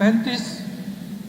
35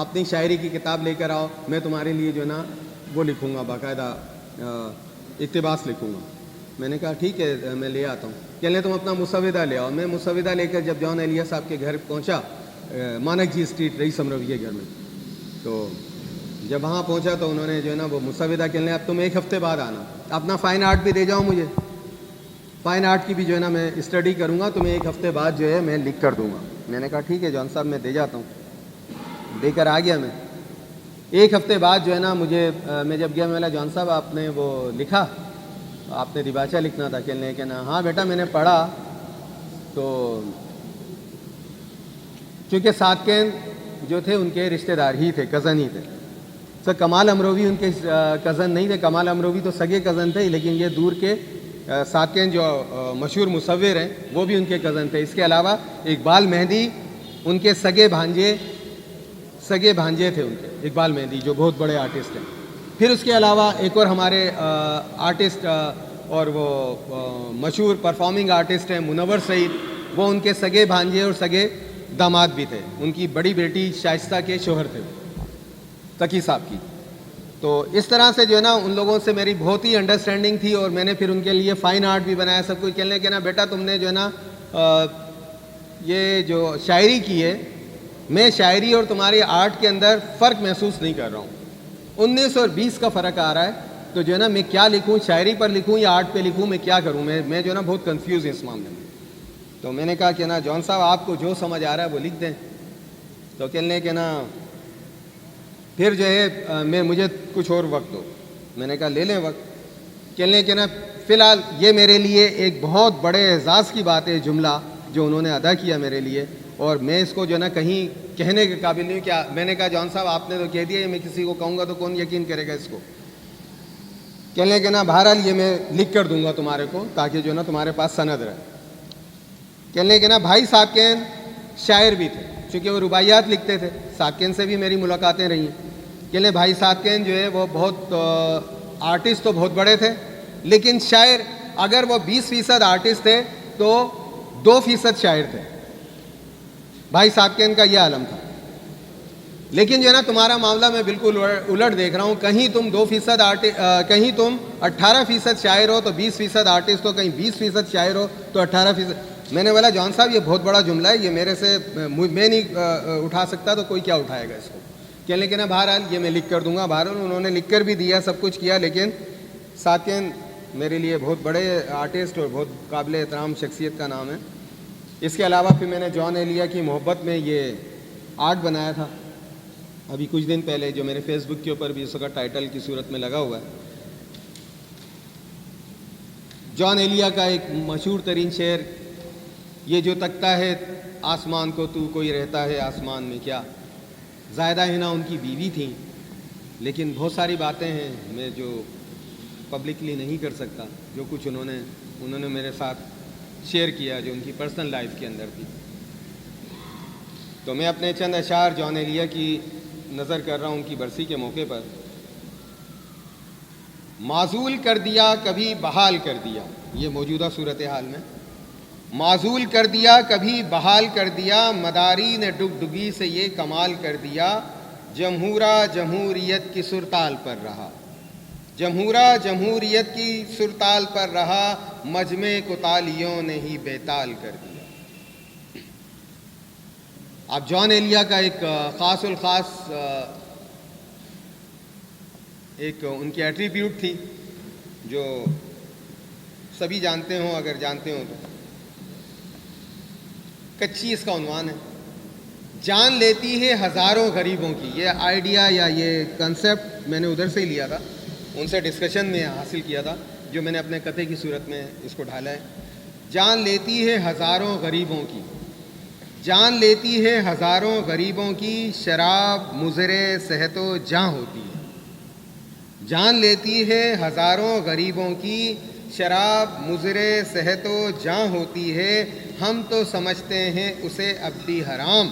اپنی شاعری کی کتاب لے کر آؤ, میں تمہارے لیے جو ہے نا وہ لکھوں گا, باقاعدہ اقتباس لکھوں گا. میں نے کہا ٹھیک ہے میں لے آتا ہوں. کہنے تم اپنا مسودہ لے آؤ. میں مسودہ لے کر جب جان اہلیہ صاحب کے گھر پہنچا, مانک جی اسٹریٹ رئیس امروی کے گھر میں, تو جب وہاں پہنچا تو انہوں نے جو ہے نا وہ مسودہ کہنے اب تم 1 ہفتے بعد آنا, اپنا فائن آرٹ بھی دے جاؤ مجھے, فائن آرٹ کی بھی جو ہے نا میں اسٹڈی کروں گا, تمہیں 1 ہفتے بعد جو ہے میں لکھ کر دوں گا. میں نے کہا ٹھیک ہے جان صاحب میں دے جاتا ہوں. دے کر آ گیا میں. 1 ہفتے بعد جو ہے نا مجھے میں جب گیا, میں بولا جان صاحب آپ نے وہ لکھا, آپ نے دیباچہ لکھنا تھا. کہنے کہ نا ہاں بیٹا میں نے پڑھا, تو چونکہ ساتکین جو تھے ان کے رشتہ دار ہی تھے, کزن ہی تھے. سر کمال امروی ان کے کزن نہیں تھے, کمال امروی تو سگے کزن تھے, لیکن یہ دور کے ساتکین جو مشہور مصور ہیں وہ بھی ان کے کزن تھے. اس کے علاوہ اقبال مہدی ان کے سگے بھانجے تھے ان کے, اقبال مہدی جو بہت بڑے آرٹسٹ ہیں. پھر اس کے علاوہ ایک اور ہمارے آرٹسٹ اور وہ مشہور پرفارمنگ آرٹسٹ ہیں منور سعید, وہ ان کے سگے بھانجے اور سگے داماد بھی تھے. ان کی بڑی بیٹی شائستہ کے شوہر تھے تقی صاحب کی. تو اس طرح سے جو ہے نا ان لوگوں سے میری بہت ہی انڈرسٹینڈنگ تھی, اور میں نے پھر ان کے لیے فائن آرٹ بھی بنایا. سب کچھ کہنے کہ نا بیٹا تم نے جو ہے نا یہ جو شاعری کی ہے, میں شاعری اور تمہاری آرٹ کے اندر فرق محسوس نہیں کر رہا ہوں. 19 اور 20 کا فرق آ رہا ہے. تو جو ہے نا میں کیا لکھوں, شاعری پر لکھوں یا آرٹ پہ لکھوں, میں کیا کروں, میں جو ہے نا بہت کنفیوز ہوں اس معاملے میں. تو میں نے کہا کہ نا جان صاحب آپ کو جو سمجھ آ رہا ہے وہ لکھ دیں. تو کہنے کہ نا پھر جو ہے مجھے کچھ اور وقت دو. میں نے کہا لے لیں وقت. کہنے کہ نا فی الحال یہ میرے لیے ایک بہت بڑے اعزاز کی بات ہے, جملہ جو انہوں نے ادا کیا میرے لیے, اور میں اس کو جو ہے نا کہیں کہنے کے قابل نہیں. کیا میں نے کہا جان صاحب آپ نے تو کہہ دیا, میں کسی کو کہوں گا تو کون یقین کرے گا اس کو. کہنے کہ نا بہرحال یہ میں لکھ کر دوں گا تمہارے کو, تاکہ جو ہے نا تمہارے پاس سند رہے. کہنے کہ نا بھائی ساتکین شاعر بھی تھے, چونکہ وہ رباعیات لکھتے تھے. ساتکین سے بھی میری ملاقاتیں رہی ہیں. کہنے بھائی ساتکین جو ہے وہ بہت آرٹسٹ تو بہت بڑے تھے, لیکن شاعر اگر وہ 20% آرٹسٹ تھے تو 2% شاعر تھے. بھائی ساتکین کا یہ عالم تھا. لیکن جو ہے نا تمہارا معاملہ میں بالکل الٹ دیکھ رہا ہوں. کہیں تم 2% کہیں تم 18% شاعر ہو تو 20% آرٹسٹ ہو, کہیں 20% شاعر ہو تو 18%. میں نے بولا جان صاحب یہ بہت بڑا جملہ ہے, یہ میرے سے میں نہیں اٹھا سکتا, تو کوئی کیا اٹھائے گا اس کو. کہنے کہ نا بہرحال یہ میں لکھ کر دوں گا. بہرحال انہوں نے لکھ کر بھی دیا, سب کچھ کیا, لیکن ساتکین میرے لیے بہت بڑے آرٹسٹ اور بہت قابل احترام شخصیت کا نام ہے. اس کے علاوہ پھر میں نے جان اہلیہ کی محبت میں یہ آرٹ بنایا تھا ابھی کچھ دن پہلے, جو میرے فیس بک کے اوپر بھی اس وقت ٹائٹل کی صورت میں لگا ہوا ہے. جان اہلیہ کا ایک مشہور ترین شعر, یہ جو تکتا ہے آسمان کو تو کوئی رہتا ہے آسمان میں کیا. زائدہ ہنا ان کی بیوی تھیں, لیکن بہت ساری باتیں ہیں میں جو پبلکلی نہیں کر سکتا, جو کچھ انہوں نے میرے ساتھ شیئر کیا جو ان کی پرسنل لائف کے اندر تھی. تو میں اپنے چند اشعار جان اہلیہ کی نظر کر رہا ہوں ان کی برسی کے موقع پر. معزول کر دیا کبھی بحال کر دیا, یہ موجودہ صورتحال میں معزول کر دیا کبھی بحال کر دیا, مداری نے ڈگڈگی سے یہ کمال کر دیا. جمہورہ جمہوریت کی سرتال پر رہا, جمہورہ جمہوریت کی سرتال پر رہا, مجمع کو تالیوں نے ہی بیتال کر دیا. اب جان اہلیہ کا ایک خاص الخاص ایک ان کی ایٹریبیوٹ تھی جو سبھی جانتے ہوں, اگر جانتے ہوں تو. کچی اس کا عنوان ہے. جان لیتی ہے ہزاروں غریبوں کی. یہ آئیڈیا یا یہ کنسیپٹ میں نے ادھر سے ہی لیا تھا, ان سے ڈسکشن میں حاصل کیا تھا, جو میں نے اپنے قطعے کی صورت میں اس کو ڈھالا ہے. جان لیتی ہے ہزاروں غریبوں کی, جان لیتی ہے ہزاروں غریبوں کی, شراب مضر صحت و جاں ہوتی ہے. جان لیتی ہے ہزاروں غریبوں کی, شراب مضر صحت و جاں ہوتی ہے. ہم تو سمجھتے ہیں اسے اب بھی حرام,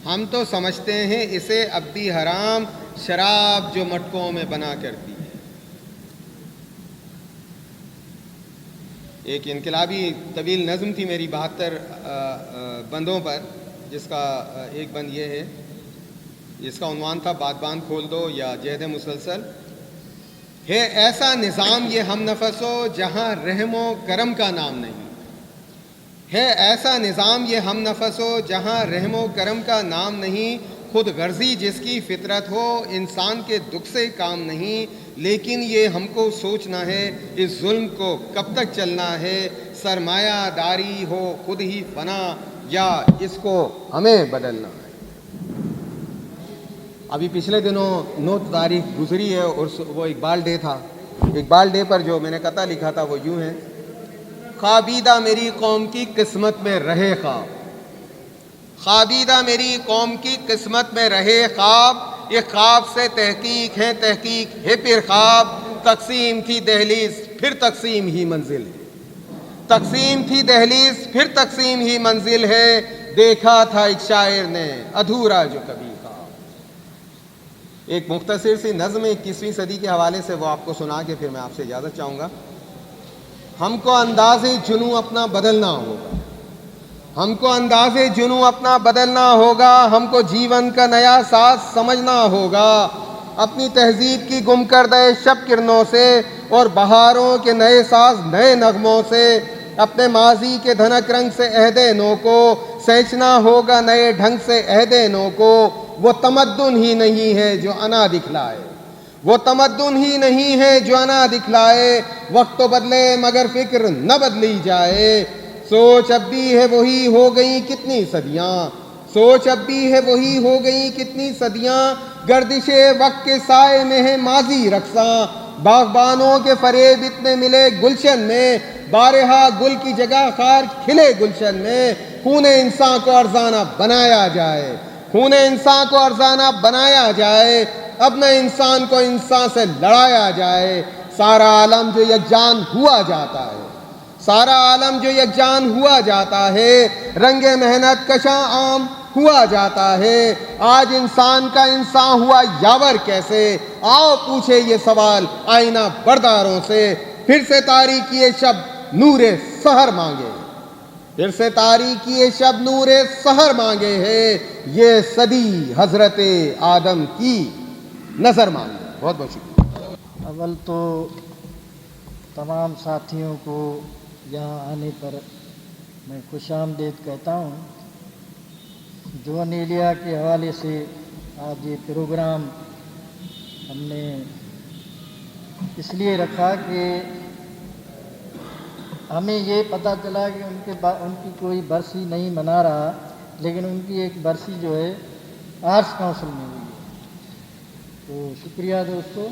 ہم تو سمجھتے ہیں اسے اب بھی حرام, شراب جو مٹکوں میں بنا کرتی ہے. ایک انقلابی طویل نظم تھی میری 72 بندوں پر, جس کا ایک بند یہ ہے, جس کا عنوان تھا بادبان کھول دو یا جہد مسلسل. ہے ایسا نظام یہ ہم نفس ہو جہاں رحم و کرم کا نام نہیں. ہے ایسا نظام یہ ہم نفس ہو جہاں رحم و کرم کا نام نہیں. خود غرضی جس کی فطرت ہو انسان کے دکھ سے کام نہیں. لیکن یہ ہم کو سوچنا ہے اس ظلم کو کب تک چلنا ہے. سرمایہ داری ہو خود ہی فنا یا اس کو ہمیں بدلنا ہے. ابھی پچھلے دنوں 9 تاریخ گزری ہے اور وہ اقبال ڈے تھا. اقبال ڈے پر جو میں نے قطعہ لکھا تھا وہ یوں ہے: خوابیدہ میری قوم کی قسمت میں رہے خواب. خوابیدہ میری قوم کی قسمت میں رہے خواب. یہ خواب سے تحقیق ہے تحقیق ہے پھر خواب. تقسیم تھی دہلیز پھر تقسیم ہی منزل ہے. تقسیم تھی دہلیز پھر تقسیم ہی منزل ہے. دیکھا تھا ایک شاعر نے ادھورا جو کبھی خواب. ایک مختصر سی نظم 21ویں صدی کے حوالے سے وہ آپ کو سنا کے پھر میں آپ سے اجازت چاہوں گا. ہم کو انداز جنوں اپنا بدلنا ہوگا. ہم کو انداز جنوں اپنا بدلنا ہوگا. ہم کو جیون کا نیا ساز سمجھنا ہوگا. اپنی تہذیب کی گم کردہ شب کرنوں سے اور بہاروں کے نئے ساز نئے نغموں سے اپنے ماضی کے دھنک رنگ سے عہد نو کو سینچنا ہوگا نئے ڈھنگ سے عہد نو کو. وہ تمدن ہی نہیں ہے جو انا دکھلائے. وہ تمدن ہی نہیں ہے جو انا دکھلائے. وقت تو بدلے مگر فکر نہ بدلی جائے. سوچ اب بھی ہے وہی ہو گئی کتنی صدیاں. سوچ اب بھی ہے وہی ہو گئی کتنی صدیاں. گردش وقت کے سائے میں ہے ماضی رقصاں. باغبانوں کے فریب اتنے ملے گلشن میں. بارہا گل کی جگہ خار کھلے گلشن میں. خون انسان کو ارزانہ بنایا جائے. خون انسان کو ارزانہ بنایا جائے. اب نہ انسان کو انسان سے لڑایا جائے. سارا عالم جو یکجان ہوا جاتا ہے. سارا عالم جو یکجان ہوا جاتا ہے. رنگ محنت کشاں عام ہوا جاتا ہے. آج انسان کا انسان ہوا یاور کیسے. آؤ پوچھے یہ سوال آئینہ برداروں سے. پھر سے تاریکی شب نور سحر مانگے. پھر سے تاریکی شب نور سحر مانگے ہے. یہ صدی حضرت آدم کی نظر مانگے. بہت بہت شکریہ. اول تو تمام ساتھیوں کو یہاں آنے پر میں خوش آمدید کہتا ہوں. جون ایلیا کے حوالے سے آج یہ پروگرام ہم نے اس لیے رکھا کہ ہمیں یہ پتہ چلا کہ ان کی کوئی برسی نہیں منا رہا، لیکن ان کی ایک برسی جو ہے آرٹس کونسل میں ہوئی ہے. تو شکریہ دوستو.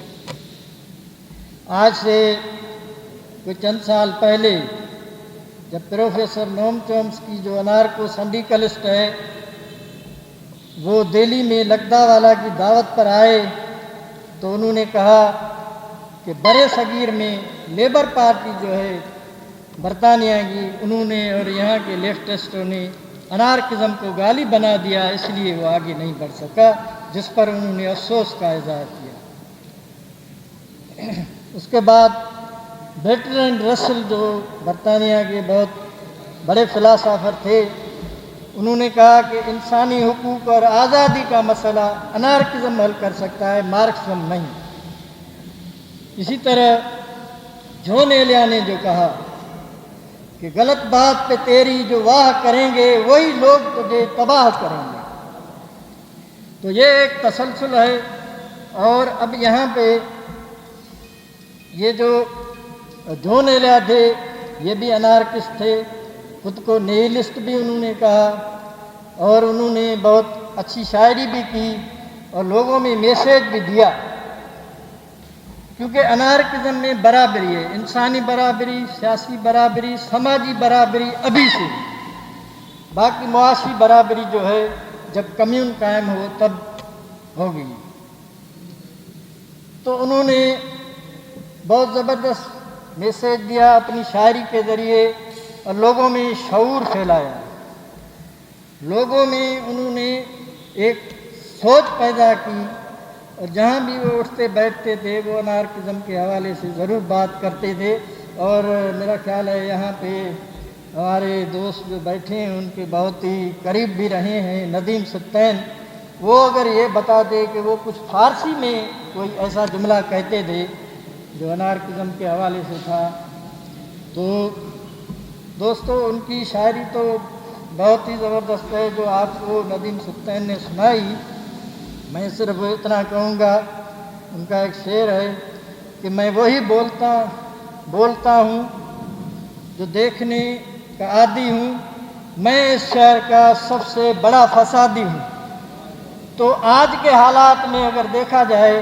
آج سے کچھ چند سال پہلے جب پروفیسر نوم چومسکی جو انارکو سنڈیکلسٹ ہے وہ دہلی میں لکھدا والا کی دعوت پر آئے تو انہوں نے کہا کہ برے صغیر میں لیبر پارٹی جو ہے برطانیہ کی انہوں نے اور یہاں کے لیفٹسٹوں نے انارکزم کو گالی بنا دیا، اس لیے وہ آگے نہیں بڑھ سکا، جس پر انہوں نے افسوس کا اظہار کیا. اس کے بعد برٹرینڈ رسل جو برطانیہ کے بہت بڑے فلاسفر تھے انہوں نے کہا کہ انسانی حقوق اور آزادی کا مسئلہ انارکزم حل کر سکتا ہے، مارکسزم نہیں. اسی طرح جون ایلیا نے جو کہا کہ غلط بات پہ تیری جو واہ کریں گے وہی لوگ تجھے تباہ کریں گے. تو یہ ایک تسلسل ہے. اور اب یہاں پہ یہ جو جون ایلیا تھے یہ بھی انارکسٹ تھے، خود کو نیہلسٹ بھی انہوں نے کہا، اور انہوں نے بہت اچھی شاعری بھی کی اور لوگوں میں میسیج بھی دیا. کیونکہ انارکزم میں برابری ہے، انسانی برابری، سیاسی برابری، سماجی برابری ابھی سے. باقی معاشی برابری جو ہے جب کمیون قائم ہو تب ہوگی. تو انہوں نے بہت زبردست میسیج دیا اپنی شاعری کے ذریعے اور لوگوں میں شعور پھیلایا. لوگوں میں انہوں نے ایک سوچ پیدا کی اور جہاں بھی وہ اٹھتے بیٹھتے تھے وہ انارکزم کے حوالے سے ضرور بات کرتے تھے. اور میرا خیال ہے یہاں پہ ہمارے دوست جو بیٹھے ہیں ان کے بہت ہی قریب بھی رہے ہیں ندیم ستین، وہ اگر یہ بتا دے کہ وہ کچھ فارسی میں کوئی ایسا جملہ کہتے تھے جو انارکزم کے حوالے سے تھا، تو دوستو ان کی شاعری تو بہت ہی زبردست ہے جو آپ کو ندیم سبطین نے سنائی۔ میں صرف اتنا کہوں گا، ان کا ایک شعر ہے کہ میں وہی بولتا ہوں جو دیکھنے کا عادی ہوں، میں اس شہر کا سب سے بڑا فسادی ہوں۔ تو آج کے حالات میں اگر دیکھا جائے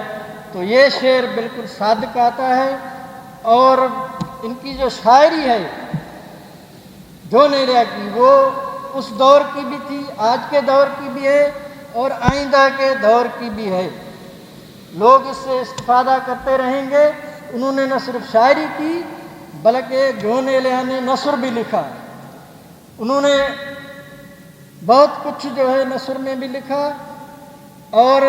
تو یہ شعر بالکل صادق آتا ہے، اور ان کی جو شاعری ہے جون ایلیا کی، وہ اس دور کی بھی تھی، آج کے دور کی بھی ہے اور آئندہ کے دور کی بھی ہے۔ لوگ اس سے استفادہ کرتے رہیں گے۔ انہوں نے نہ صرف شاعری کی بلکہ جون ایلیا نے نثر بھی لکھا، انہوں نے بہت کچھ جو ہے نثر میں بھی لکھا، اور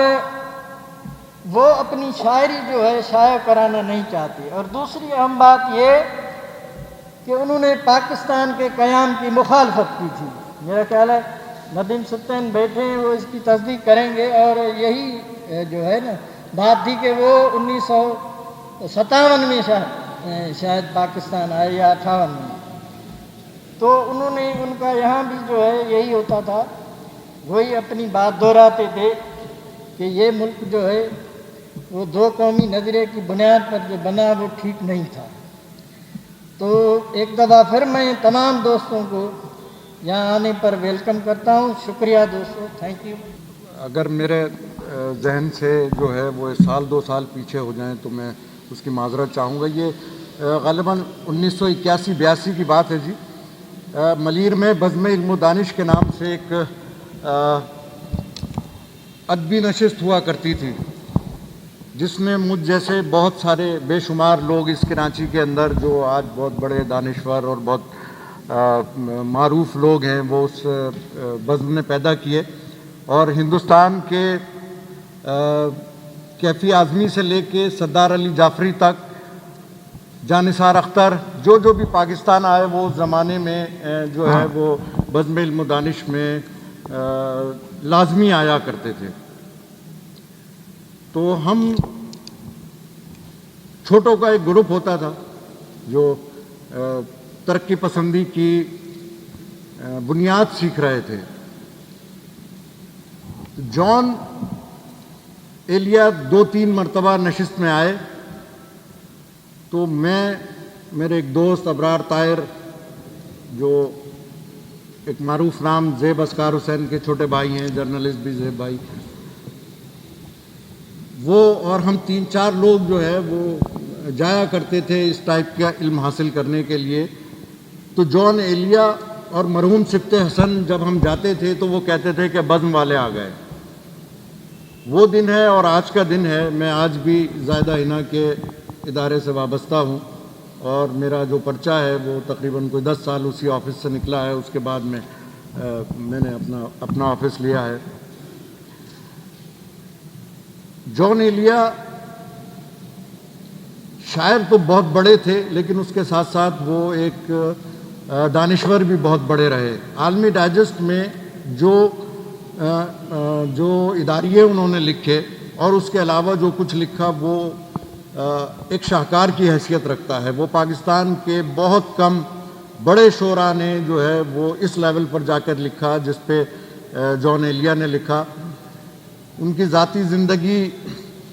وہ اپنی شاعری جو ہے شائع کرانا نہیں چاہتی۔ اور دوسری اہم بات یہ کہ انہوں نے پاکستان کے قیام کی مخالفت کی تھی۔ میرا خیال ہے ندیم سبطین بیٹھے ہیں، وہ اس کی تصدیق کریں گے، اور یہی جو ہے نا بات تھی کہ وہ 1957 میں شاید پاکستان آئے یا 58 میں، تو انہوں نے ان کا یہاں بھی جو ہے یہی ہوتا تھا، وہی اپنی بات دہراتے تھے کہ یہ ملک جو ہے وہ دو قومی نظریے کی بنیاد پر جو بنا وہ ٹھیک نہیں تھا۔ تو ایک دفعہ پھر میں تمام دوستوں کو یہاں آنے پر ویلکم کرتا ہوں۔ شکریہ دوستوں، تھینک یو۔ اگر میرے ذہن سے جو ہے وہ سال 2 سال پیچھے ہو جائیں تو میں اس کی معذرت چاہوں گا۔ یہ غالباً 1981-82 کی بات ہے جی۔ ملیر میں بزم علم و دانش کے نام سے ایک ادبی نشست ہوا کرتی تھی، جس میں مجھ جیسے بہت سارے بے شمار لوگ اس کراچی کے اندر جو آج بہت بڑے دانشور اور بہت معروف لوگ ہیں وہ اس بزم نے پیدا کیے، اور ہندوستان کے کیفی اعظمی سے لے کے سردار علی جعفری تک، جانثار اختر، جو بھی پاکستان آئے وہ اس زمانے میں جو ہے وہ بزم علم و دانش میں لازمی آیا کرتے تھے۔ تو ہم چھوٹوں کا ایک گروپ ہوتا تھا جو ترقی پسندی کی بنیاد سیکھ رہے تھے۔ جون ایلیا 2-3 مرتبہ نشست میں آئے، تو میں، میرے ایک دوست ابرار طاہر جو ایک معروف نام زیب اسکار حسین کے چھوٹے بھائی ہیں، جرنلسٹ بھی زیب بھائی، وہ اور ہم 3-4 لوگ جو ہے وہ جایا کرتے تھے اس ٹائپ کا علم حاصل کرنے کے لیے۔ تو جون ایلیا اور مرحوم سبط حسن جب ہم جاتے تھے تو وہ کہتے تھے کہ بزم والے آ گئے۔ وہ دن ہے اور آج کا دن ہے۔ میں آج بھی زائدہ ہنا کے ادارے سے وابستہ ہوں، اور میرا جو پرچہ ہے وہ تقریباً کوئی 10 سال اسی آفس سے نکلا ہے۔ اس کے بعد میں نے اپنا آفس لیا ہے۔ جون ایلیا شاعر تو بہت بڑے تھے، لیکن اس کے ساتھ ساتھ وہ ایک دانشور بھی بہت بڑے رہے۔ عالمی ڈائجسٹ میں جو اداریے انہوں نے لکھے اور اس کے علاوہ جو کچھ لکھا وہ ایک شاہکار کی حیثیت رکھتا ہے۔ وہ پاکستان کے بہت کم بڑے شعراء نے جو ہے وہ اس لیول پر جا کر لکھا جس پہ جون ایلیا نے لکھا۔ ان کی ذاتی زندگی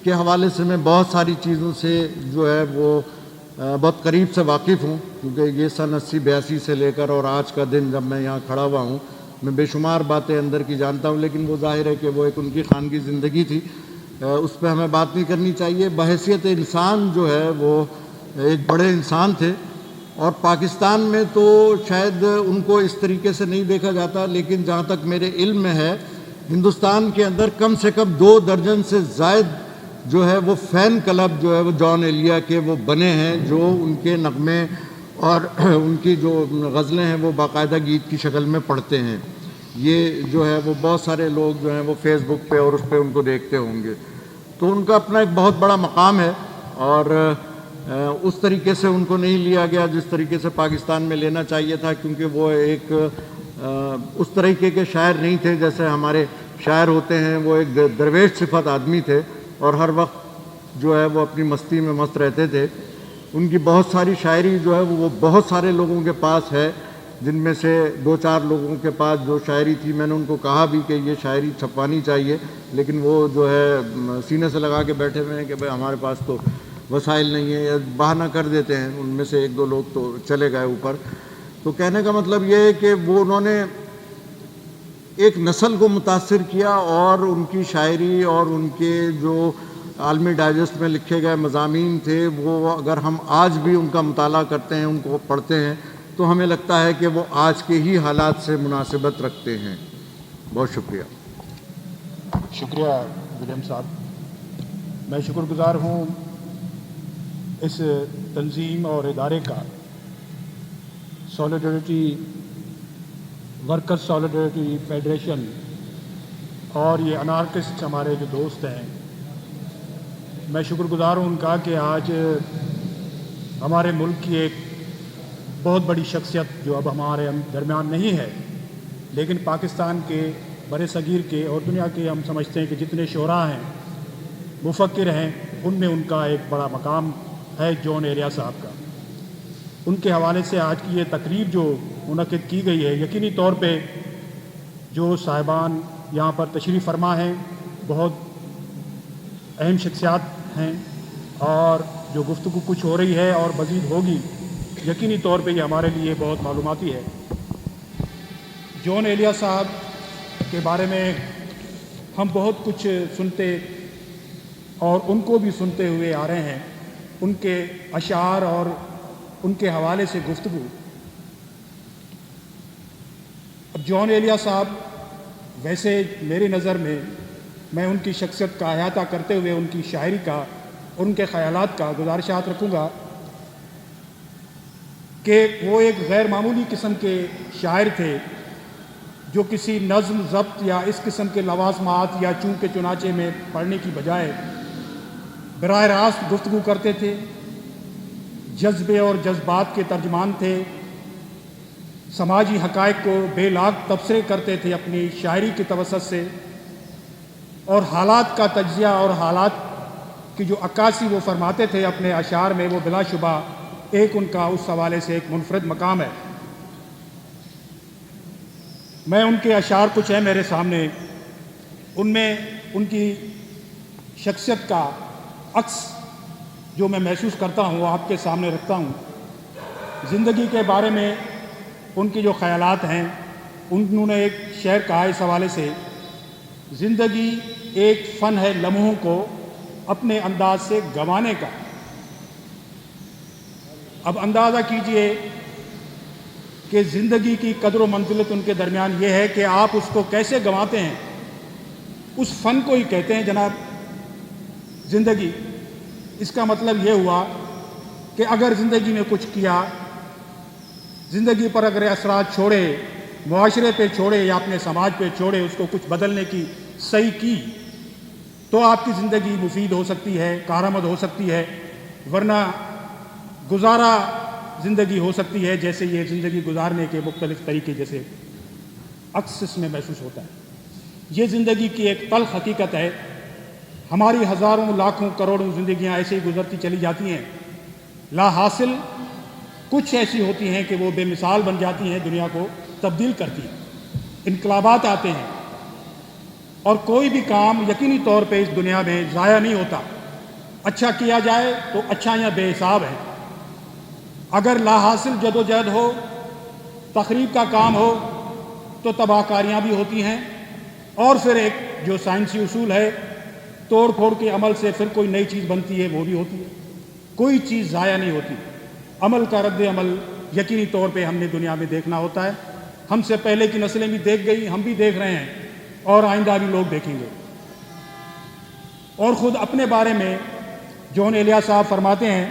کے حوالے سے میں بہت ساری چیزوں سے جو ہے وہ بہت قریب سے واقف ہوں، کیونکہ یہ سن 80-82 سے لے کر اور آج کا دن جب میں یہاں کھڑا ہوا ہوں، میں بے شمار باتیں اندر کی جانتا ہوں، لیکن وہ ظاہر ہے کہ وہ ایک ان کی خانگی زندگی تھی، اس پہ ہمیں بات نہیں کرنی چاہیے۔ بحیثیت انسان جو ہے وہ ایک بڑے انسان تھے، اور پاکستان میں تو شاید ان کو اس طریقے سے نہیں دیکھا جاتا، لیکن جہاں تک میرے علم میں ہے ہندوستان کے اندر کم سے کم 2 درجن سے زائد جو ہے وہ فین کلب جو ہے وہ جون ایلیا کے وہ بنے ہیں، جو ان کے نغمے اور ان کی جو غزلیں ہیں وہ باقاعدہ گیت کی شکل میں پڑھتے ہیں۔ یہ جو ہے وہ بہت سارے لوگ جو ہیں وہ فیس بک پہ اور اس پہ ان کو دیکھتے ہوں گے، تو ان کا اپنا ایک بہت بڑا مقام ہے، اور اس طریقے سے ان کو نہیں لیا گیا جس طریقے سے پاکستان میں لینا چاہیے تھا، کیونکہ وہ ایک اس طریقے کے شاعر نہیں تھے جیسے ہمارے شاعر ہوتے ہیں وہ ایک درویش صفت آدمی تھے اور ہر وقت جو ہے وہ اپنی مستی میں مست رہتے تھے. ان کی بہت ساری شاعری جو ہے وہ بہت سارے لوگوں کے پاس ہے، جن میں سے 2-4 لوگوں کے پاس جو شاعری تھی میں نے ان کو کہا بھی کہ یہ شاعری چھپوانی چاہیے، لیکن وہ جو ہے سینے سے لگا کے بیٹھے ہوئے ہیں کہ بھائی ہمارے پاس تو وسائل نہیں ہیں، یا بہانہ کر دیتے ہیں. ان میں سے 1-2 لوگ تو چلے گئے اوپر. تو کہنے کا مطلب یہ ہے کہ وہ انہوں نے ایک نسل کو متاثر کیا، اور ان کی شاعری اور ان کے جو عالمی ڈائجسٹ میں لکھے گئے مضامین تھے وہ اگر ہم آج بھی ان کا مطالعہ کرتے ہیں، ان کو پڑھتے ہیں، تو ہمیں لگتا ہے کہ وہ آج کے ہی حالات سے مناسبت رکھتے ہیں. بہت شکریہ. شکریہ ولیم صاحب. میں شکر گزار ہوں اس تنظیم اور ادارے کا، سالیڈریٹی ورکر سالیڈریٹی فیڈریشن، اور یہ انارکسٹ ہمارے جو دوست ہیں، میں شکر گزار ہوں ان کا کہ آج ہمارے ملک کی ایک بہت بڑی شخصیت جو اب ہمارے درمیان نہیں ہے، لیکن پاکستان کے بر صغیر کے اور دنیا کے ہم سمجھتے ہیں کہ جتنے شعراء ہیں، مفکر ہیں، ان میں ان کا ایک بڑا مقام ہے، جون ایلیا صاحب کا. ان کے حوالے سے آج کی یہ تقریب جو منعقد کی گئی ہے، یقینی طور پہ جو صاحبان یہاں پر تشریف فرما ہیں بہت اہم شخصیات ہیں، اور جو گفتگو کچھ ہو رہی ہے اور مزید ہوگی، یقینی طور پہ یہ ہمارے لیے بہت معلوماتی ہے. جون ایلیا صاحب کے بارے میں ہم بہت کچھ سنتے اور ان کو بھی سنتے ہوئے آ رہے ہیں. ان کے اشعار اور ان کے حوالے سے گفتگو. اب جون ایلیا صاحب ویسے میری نظر میں ان کی شخصیت کا احاطہ کرتے ہوئے ان کی شاعری کا اور ان کے خیالات کا گزارشات رکھوں گا کہ وہ ایک غیر معمولی قسم کے شاعر تھے، جو کسی نظم ضبط یا اس قسم کے لوازمات یا چونکہ چنانچہ میں پڑھنے کی بجائے براہ راست گفتگو کرتے تھے، جذبے اور جذبات کے ترجمان تھے، سماجی حقائق کو بے لاگ تبصرے کرتے تھے اپنی شاعری کی توسط سے، اور حالات کا تجزیہ اور حالات کی جو عکاسی وہ فرماتے تھے اپنے اشعار میں، وہ بلا شبہ ایک ان کا اس حوالے سے ایک منفرد مقام ہے. میں ان کے اشعار کچھ ہیں میرے سامنے، ان میں ان کی شخصیت کا عکس جو میں محسوس کرتا ہوں وہ آپ کے سامنے رکھتا ہوں. زندگی کے بارے میں ان کی جو خیالات ہیں، انہوں نے ایک شعر کہا اس حوالے سے، زندگی ایک فن ہے لمحوں کو اپنے انداز سے گنوانے کا. اب اندازہ کیجئے کہ زندگی کی قدر و منزلت ان کے درمیان یہ ہے کہ آپ اس کو کیسے گنواتے ہیں. اس فن کو ہی کہتے ہیں جناب زندگی. اس کا مطلب یہ ہوا کہ اگر زندگی میں کچھ کیا، زندگی پر اگر اثرات چھوڑے، معاشرے پہ چھوڑے یا اپنے سماج پہ چھوڑے، اس کو کچھ بدلنے کی صحیح کی، تو آپ کی زندگی مفید ہو سکتی ہے، کارآمد ہو سکتی ہے، ورنہ گزارا زندگی ہو سکتی ہے جیسے یہ زندگی گزارنے کے مختلف طریقے جیسے عکس اس میں محسوس ہوتا ہے. یہ زندگی کی ایک تلخ حقیقت ہے. ہماری ہزاروں لاکھوں کروڑوں زندگیاں ایسے ہی گزرتی چلی جاتی ہیں، لا حاصل کچھ ایسی ہوتی ہیں کہ وہ بے مثال بن جاتی ہیں، دنیا کو تبدیل کرتی ہیں. انقلابات آتے ہیں اور کوئی بھی کام یقینی طور پہ اس دنیا میں ضائع نہیں ہوتا. اچھا کیا جائے تو اچھائیاں بے حساب ہیں، اگر لا حاصل جدوجہد ہو، تخریب کا کام ہو تو تباہ کاریاں بھی ہوتی ہیں. اور پھر ایک جو سائنسی اصول ہے، توڑ پھوڑ کے عمل سے پھر کوئی نئی چیز بنتی ہے، وہ بھی ہوتی ہے. کوئی چیز ضائع نہیں ہوتی. عمل کا رد عمل یقینی طور پہ ہم نے دنیا میں دیکھنا ہوتا ہے. ہم سے پہلے کی نسلیں بھی دیکھ گئی، ہم بھی دیکھ رہے ہیں اور آئندہ بھی لوگ دیکھیں گے. اور خود اپنے بارے میں جون ایلیا صاحب فرماتے ہیں،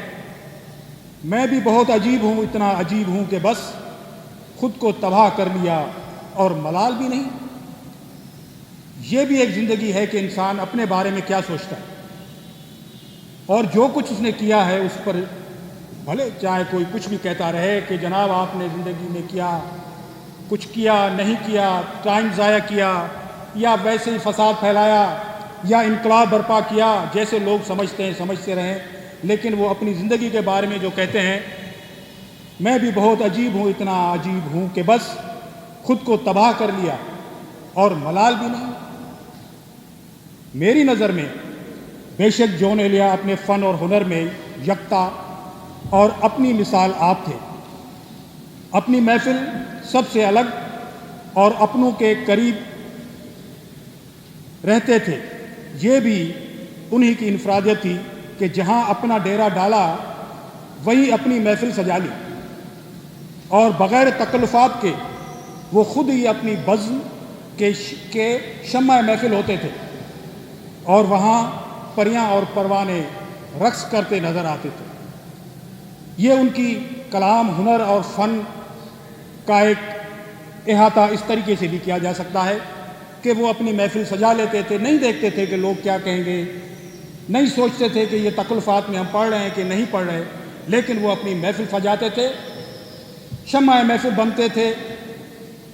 میں بھی بہت عجیب ہوں، اتنا عجیب ہوں کہ بس خود کو تباہ کر لیا اور ملال بھی نہیں. یہ بھی ایک زندگی ہے کہ انسان اپنے بارے میں کیا سوچتا ہے، اور جو کچھ اس نے کیا ہے اس پر بھلے چاہے کوئی کچھ بھی کہتا رہے کہ جناب آپ نے زندگی میں کیا، کچھ کیا نہیں کیا، ٹائم ضائع کیا، یا ویسے ہی فساد پھیلایا یا انقلاب برپا کیا جیسے لوگ سمجھتے ہیں سمجھتے رہیں، لیکن وہ اپنی زندگی کے بارے میں جو کہتے ہیں، میں بھی بہت عجیب ہوں، اتنا عجیب ہوں کہ بس خود کو تباہ کر لیا اور ملال بھی نہیں۔ میری نظر میں بے شک جون ایلیا اپنے فن اور ہنر میں یکتا اور اپنی مثال آپ تھے۔ اپنی محفل سب سے الگ اور اپنوں کے قریب رہتے تھے۔ یہ بھی انہی کی انفرادیت تھی کہ جہاں اپنا ڈیرا ڈالا وہیں اپنی محفل سجا لی، اور بغیر تکلفات کے وہ خود ہی اپنی بزم کے شمع محفل ہوتے تھے، اور وہاں پریاں اور پروانے رقص کرتے نظر آتے تھے۔ یہ ان کی کلام، ہنر اور فن کا ایک احاطہ اس طریقے سے بھی کیا جا سکتا ہے کہ وہ اپنی محفل سجا لیتے تھے، نہیں دیکھتے تھے کہ لوگ کیا کہیں گے، نہیں سوچتے تھے کہ یہ تکلفات میں ہم پڑھ رہے ہیں کہ نہیں پڑھ رہے، لیکن وہ اپنی محفل سجاتے تھے، شمع محفل بنتے تھے،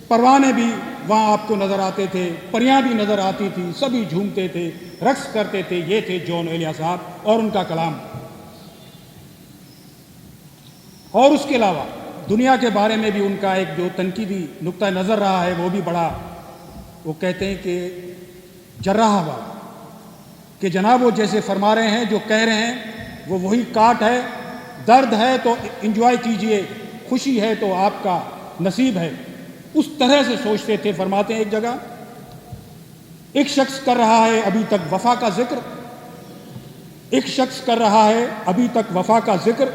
پروانے بھی وہاں آپ کو نظر آتے تھے، پریاں بھی نظر آتی تھی، سبھی جھومتے تھے، رقص کرتے تھے۔ یہ تھے جون ایلیا صاحب اور ان کا کلام۔ اور اس کے علاوہ دنیا کے بارے میں بھی ان کا ایک جو تنقیدی نقطہ نظر رہا ہے وہ بھی بڑا، وہ کہتے ہیں کہ جراح بات، کہ جناب وہ جیسے فرما رہے ہیں، جو کہہ رہے ہیں وہ وہی کاٹ ہے، درد ہے تو انجوائے کیجئے، خوشی ہے تو آپ کا نصیب ہے، اس طرح سے سوچتے تھے۔ فرماتے ہیں ایک جگہ، ایک شخص کر رہا ہے ابھی تک وفا کا ذکر، ایک شخص کر رہا ہے ابھی تک وفا کا ذکر،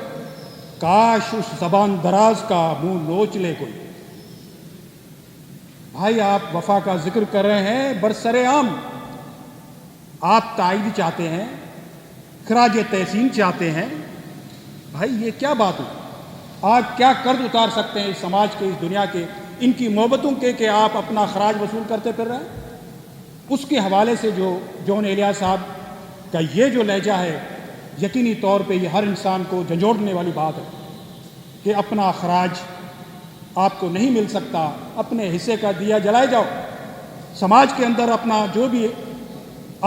کاش اس زبان دراز کا منہ نوچ لے کوئی۔ بھائی آپ وفا کا ذکر کر رہے ہیں، برسر عام آپ تائید چاہتے ہیں، خراج تحسین چاہتے ہیں، بھائی یہ کیا بات ہوئی؟ آپ کیا قرض اتار سکتے ہیں اس سماج کے، اس دنیا کے، ان کی محبتوں کے کہ آپ اپنا خراج وصول کرتے پھر رہے ہیں؟ اس کے حوالے سے جو جون ایلیا صاحب کا یہ جو لہجہ ہے، یقینی طور پہ یہ ہر انسان کو جھنجھوڑنے والی بات ہے کہ اپنا خراج آپ کو نہیں مل سکتا، اپنے حصے کا دیا جلائے جاؤ، سماج کے اندر اپنا جو بھی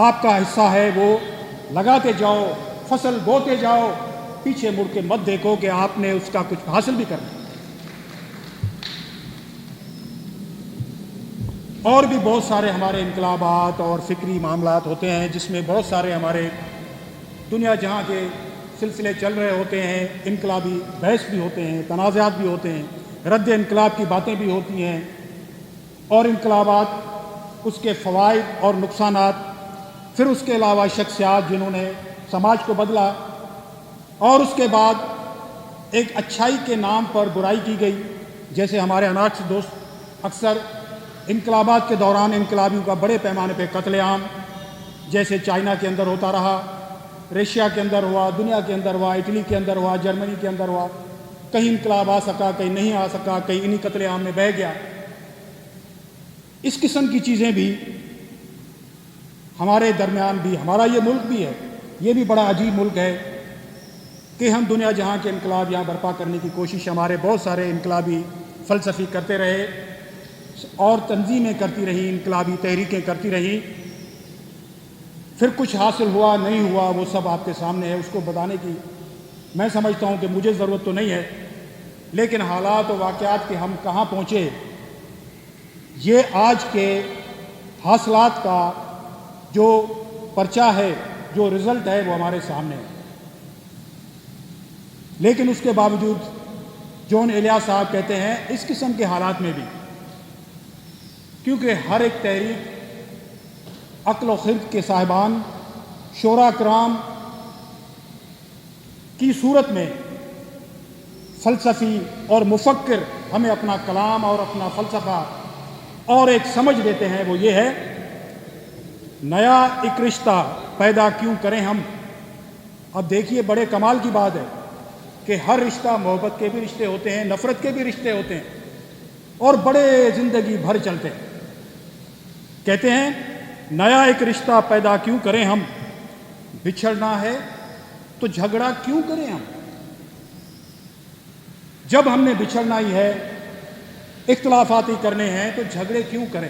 آپ کا حصہ ہے وہ لگاتے جاؤ، فصل بوتے جاؤ، پیچھے مڑ کے مت دیکھو کہ آپ نے اس کا کچھ حاصل بھی کرنا۔ اور بھی بہت سارے ہمارے انقلابات اور فکری معاملات ہوتے ہیں جس میں بہت سارے ہمارے دنیا جہاں کے سلسلے چل رہے ہوتے ہیں، انقلابی بحث بھی ہوتے ہیں، تنازعات بھی ہوتے ہیں، رد انقلاب کی باتیں بھی ہوتی ہیں، اور انقلابات، اس کے فوائد اور نقصانات، پھر اس کے علاوہ شخصیات جنہوں نے سماج کو بدلا، اور اس کے بعد ایک اچھائی کے نام پر برائی کی گئی، جیسے ہمارے انارکس دوست اکثر انقلابات کے دوران انقلابیوں کا بڑے پیمانے پہ قتل عام، جیسے چائنا کے اندر ہوتا رہا، رشیا کے اندر ہوا، دنیا کے اندر ہوا، اٹلی کے اندر ہوا، جرمنی کے اندر ہوا، کہیں انقلاب آ سکا، کہیں نہیں آ سکا، کہیں انہی قتل عام میں بہہ گیا۔ اس قسم کی چیزیں بھی ہمارے درمیان بھی، ہمارا یہ ملک بھی ہے، یہ بھی بڑا عجیب ملک ہے کہ ہم دنیا جہاں کے انقلاب یہاں برپا کرنے کی کوشش ہمارے بہت سارے انقلابی فلسفی کرتے رہے اور تنظیمیں کرتی رہی، انقلابی تحریکیں کرتی رہی، پھر کچھ حاصل ہوا نہیں ہوا وہ سب آپ کے سامنے ہے، اس کو بتانے کی میں سمجھتا ہوں کہ مجھے ضرورت تو نہیں ہے، لیکن حالات و واقعات کے ہم کہاں پہنچے، یہ آج کے حاصلات کا جو پرچہ ہے، جو رزلٹ ہے وہ ہمارے سامنے ہے۔ لیکن اس کے باوجود جون ایلیا صاحب کہتے ہیں اس قسم کے حالات میں بھی، کیونکہ ہر ایک تحریک عقل و خرد کے صاحبان، شورا کرام کی صورت میں فلسفی اور مفکر ہمیں اپنا کلام اور اپنا فلسفہ اور ایک سمجھ دیتے ہیں، وہ یہ ہے نیا ایک رشتہ پیدا کیوں کریں ہم۔ اب دیکھیے بڑے کمال کی بات ہے کہ ہر رشتہ، محبت کے بھی رشتے ہوتے ہیں، نفرت کے بھی رشتے ہوتے ہیں، اور بڑے زندگی بھر چلتے ہیں۔ کہتے ہیں نیا ایک رشتہ پیدا کیوں کریں ہم، بچھڑنا ہے تو جھگڑا کیوں کریں ہم، جب ہم نے بچھڑنا ہی ہے، اختلافات ہی کرنے ہیں تو جھگڑے کیوں کریں۔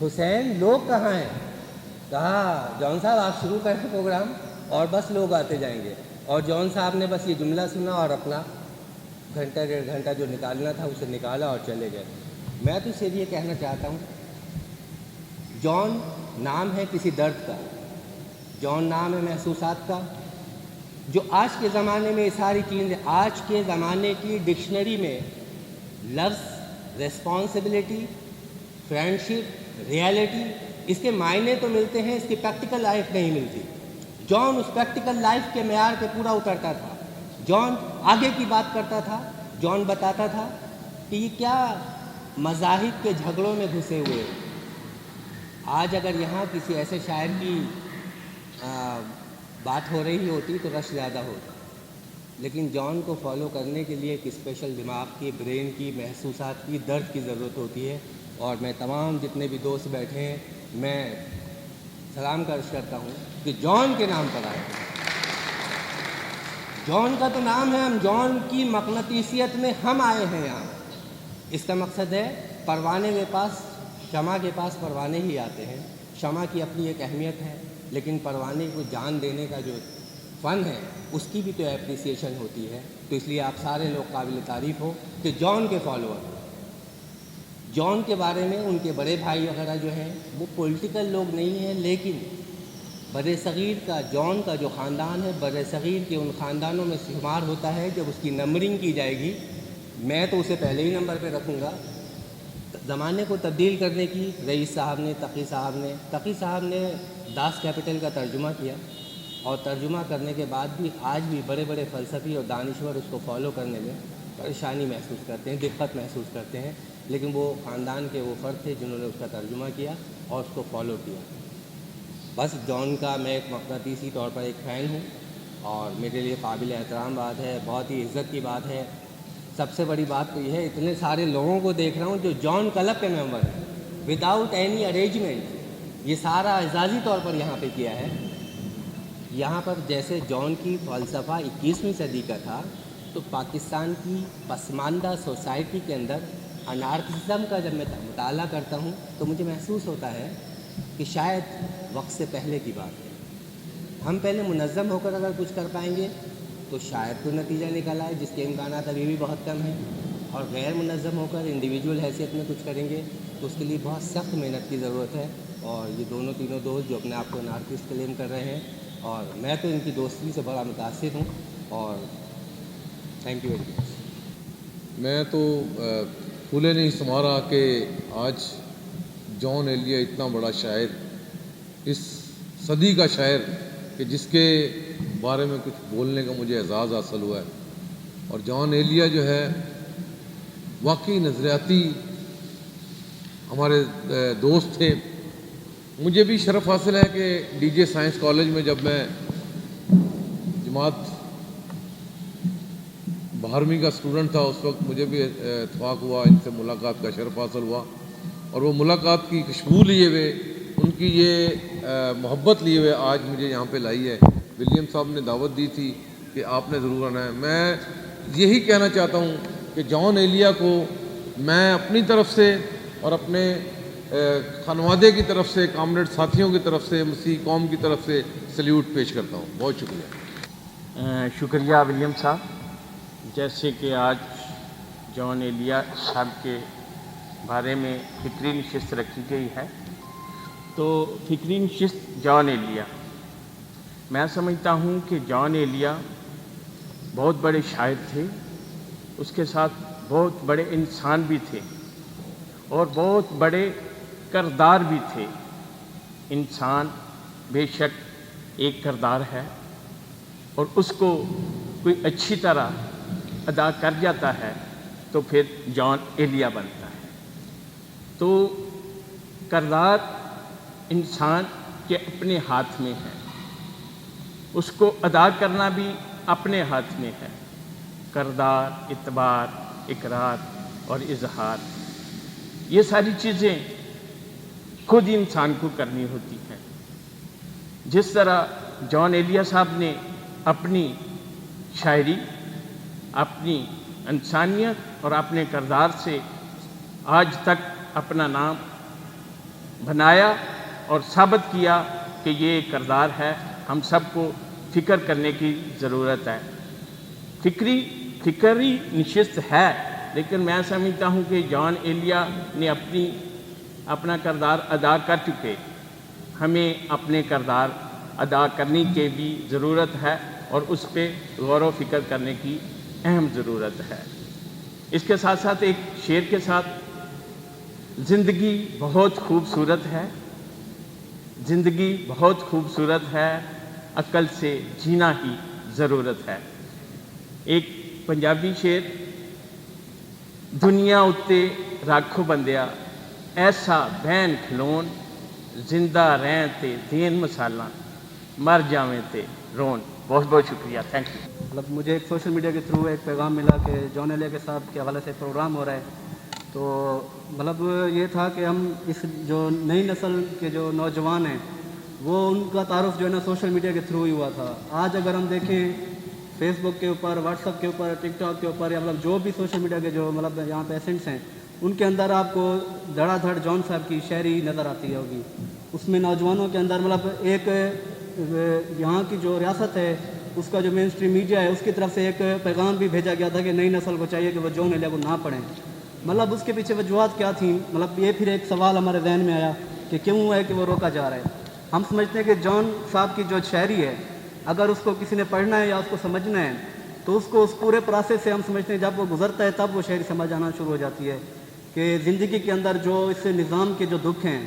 حسین لوگ کہاں ہیں؟ کہا جون صاحب آپ شروع کریں پروگرام اور بس لوگ آتے جائیں گے. اور جون صاحب نے بس یہ جملہ سنا اور اپنا گھنٹہ 1.5 گھنٹہ جو نکالنا تھا اسے نکالا اور چلے گئے. میں تو صرف یہ کہنا چاہتا ہوں، جون نام ہے کسی درد کا، جون نام ہے محسوسات کا. جو آج کے زمانے میں یہ ساری چیزیں، آج کے زمانے کی ڈکشنری میں لفظ ریسپانسبلٹی، فرینڈشپ، ریالٹی، اس کے معنی تو ملتے ہیں، اس کی پریکٹیکل لائف نہیں ملتی. جون اس پریکٹیکل لائف کے معیار پہ پورا اترتا تھا. جون آگے کی بات کرتا تھا. جون بتاتا تھا کہ یہ کیا مذاہب کے جھگڑوں میں گھسے ہوئے. آج اگر یہاں کسی ایسے شاعر کی بات ہو رہی ہوتی تو رش زیادہ ہوتا، لیکن جون کو فالو کرنے کے لیے ایک اسپیشل دماغ کی، برین کی، محسوسات کی، درد کی ضرورت ہوتی ہے. اور میں تمام جتنے بھی دوست بیٹھے ہیں میں سلام کا عرض کرتا ہوں کہ جون کے نام پر آئے. جون کا تو نام ہے، ہم جون کی مقناطیسیت میں ہم آئے ہیں یہاں. اس کا مقصد ہے پروانے کے پاس، شمع کے پاس پروانے ہی آتے ہیں. شمع کی اپنی ایک اہمیت ہے، لیکن پروانے کو جان دینے کا جو فن ہے اس کی بھی تو اپریسیشن ہوتی ہے. تو اس لیے آپ سارے لوگ قابل تعریف ہو کہ جون کے فالوور. جون کے بارے میں ان کے بڑے بھائی وغیرہ جو ہیں وہ پولیٹیکل لوگ نہیں ہیں، لیکن بر صغیر کا جون کا جو خاندان ہے بر صغیر کے ان خاندانوں میں شمار ہوتا ہے. جب اس کی نمبرنگ کی جائے گی میں تو اسے پہلے ہی نمبر پہ رکھوں گا. زمانے کو تبدیل کرنے کی رئیس صاحب نے، تقی صاحب نے داس کیپٹل کا ترجمہ کیا، اور ترجمہ کرنے کے بعد بھی آج بھی بڑے بڑے فلسفی اور دانشور اس کو فالو کرنے میں پریشانی محسوس کرتے ہیں، دقت محسوس کرتے ہیں. لیکن وہ خاندان کے وہ فرد تھے جنہوں نے اس کا ترجمہ کیا اور اس کو فالو کیا. بس جون کا میں ایک مقناطیسی طور پر ایک فین ہوں، اور میرے لیے قابل احترام بات ہے، بہت ہی عزت کی بات ہے. سب سے بڑی بات تو یہ ہے اتنے سارے لوگوں کو دیکھ رہا ہوں جو جون کلب کے ممبر ہیں، وداؤٹ اینی ارینجمنٹ. یہ سارا اعزازی طور پر یہاں پہ کیا ہے. یہاں پر جیسے جون کی فلسفہ 21ویں صدی کا تھا، تو پاکستان کی پسماندہ سوسائٹی کے اندر انارکسزم کا جب میں مطالعہ کرتا ہوں تو مجھے محسوس ہوتا ہے کہ شاید وقت سے پہلے کی بات ہے. ہم پہلے منظم ہو کر اگر کچھ کر پائیں گے تو شاید کوئی نتیجہ نکل آئے، جس کے امکانات ابھی بھی بہت کم ہیں. اور غیر منظم ہو کر انڈیویجول حیثیت میں کچھ کریں گے تو اس کے لیے بہت سخت محنت کی ضرورت ہے. اور یہ دونوں تینوں دوست جو اپنے آپ کو انارکسٹ کلیم کر رہے ہیں، اور میں تو ان کی دوستی سے بڑا متاثر ہوں. اور تھینک یو ویری مچ. میں تو پھولے نہیں سما رہا کہ آج جون ایلیا اتنا بڑا شاعر، اس صدی کا شاعر، کہ جس کے بارے میں کچھ بولنے کا مجھے اعزاز حاصل ہوا ہے. اور جون ایلیا جو ہے واقعی نظریاتی ہمارے دوست تھے. مجھے بھی شرف حاصل ہے کہ ڈی جے سائنس کالج میں جب میں جماعت 12ویں کا اسٹوڈنٹ تھا اس وقت مجھے بھی اتفاق ہوا، ان سے ملاقات کا شرف حاصل ہوا. اور وہ ملاقات کی خوشبو لیے ہوئے، ان کی یہ محبت لیے ہوئے آج مجھے یہاں پہ لائی ہے. ولیم صاحب نے دعوت دی تھی کہ آپ نے ضرور آنا ہے. میں یہی کہنا چاہتا ہوں کہ جون ایلیا کو میں اپنی طرف سے اور اپنے خانوادے کی طرف سے، کامریڈ ساتھیوں کی طرف سے، مسیح قوم کی طرف سے سلیوٹ پیش کرتا ہوں. بہت شکریہ. شکریہ ولیم صاحب. جیسے کہ آج جون ایلیا صاحب کے بارے میں فکری نشست رکھی گئی ہے، تو فکری نشست جون ایلیا، میں سمجھتا ہوں کہ جون ایلیا بہت بڑے شاعر تھے، اس کے ساتھ بہت بڑے انسان بھی تھے اور بہت بڑے کردار بھی تھے. انسان بے شک ایک کردار ہے، اور اس کو کوئی اچھی طرح ادا کر جاتا ہے تو پھر جون ایلیا بنتا ہے. تو کردار انسان کے اپنے ہاتھ میں ہے، اس کو ادا کرنا بھی اپنے ہاتھ میں ہے. کردار، اعتبار، اقرار اور اظہار، یہ ساری چیزیں خود انسان کو کرنی ہوتی ہیں. جس طرح جون ایلیا صاحب نے اپنی شاعری، اپنی انسانیت اور اپنے کردار سے آج تک اپنا نام بنایا اور ثابت کیا کہ یہ ایک کردار ہے، ہم سب کو فکر کرنے کی ضرورت ہے۔ فکری نشست ہے، لیکن میں سمجھتا ہوں کہ جان ایلیا نے اپنا کردار ادا کر چکے، ہمیں اپنے کردار ادا کرنے کی بھی ضرورت ہے اور اس پہ غور و فکر کرنے کی اہم ضرورت ہے۔ اس کے ساتھ ساتھ ایک شعر کے ساتھ، زندگی بہت خوبصورت ہے، زندگی بہت خوبصورت ہے، عقل سے جینا ہی ضرورت ہے۔ ایک پنجابی شعر، دنیا اتے راکھو بندیا ایسا بہن کھلون، زندہ رہن تے دین مسالا مر جاویں تے رون۔ بہت بہت شکریہ، تھینک یو۔ مطلب مجھے ایک سوشل میڈیا کے تھرو ایک پیغام ملا کہ جان ایلیا کے صاحب کے حوالے سے پروگرام ہو رہا ہے، تو مطلب یہ تھا کہ ہم اس جو نئی نسل کے جو نوجوان ہیں وہ ان کا تعارف جو ہے نا سوشل میڈیا کے تھرو ہی ہوا تھا۔ آج اگر ہم دیکھیں فیس بک کے اوپر، واٹس ایپ کے اوپر، ٹک ٹاک کے اوپر، یا مطلب جو بھی سوشل میڈیا کے جو مطلب یہاں پہ ایسنٹس ہیں، ان کے اندر آپ کو دھڑا دھڑ جان صاحب کی شاعری نظر آتی ہوگی۔ اس میں نوجوانوں کے اندر مطلب ایک یہاں کی جو ریاست ہے اس کا جو مین اسٹریم میڈیا ہے اس کی طرف سے ایک پیغام بھی بھیجا گیا تھا کہ نئی نسل کو چاہیے کہ وہ جان ایلیا کو نہ پڑھیں۔ مطلب اس کے پیچھے وجوہات کیا تھیں؟ مطلب یہ پھر ایک سوال ہمارے ذہن میں آیا کہ کیوں ہے کہ وہ روکا جا رہا ہے۔ ہم سمجھتے ہیں کہ جان صاحب کی جو شاعری ہے اگر اس کو کسی نے پڑھنا ہے یا اس کو سمجھنا ہے تو اس کو اس پورے پروسیس سے ہم سمجھتے ہیں جب وہ گزرتا ہے تب وہ شاعری سمجھ آنا شروع ہو جاتی ہے کہ زندگی کے اندر جو اس نظام کے جو دکھ ہیں،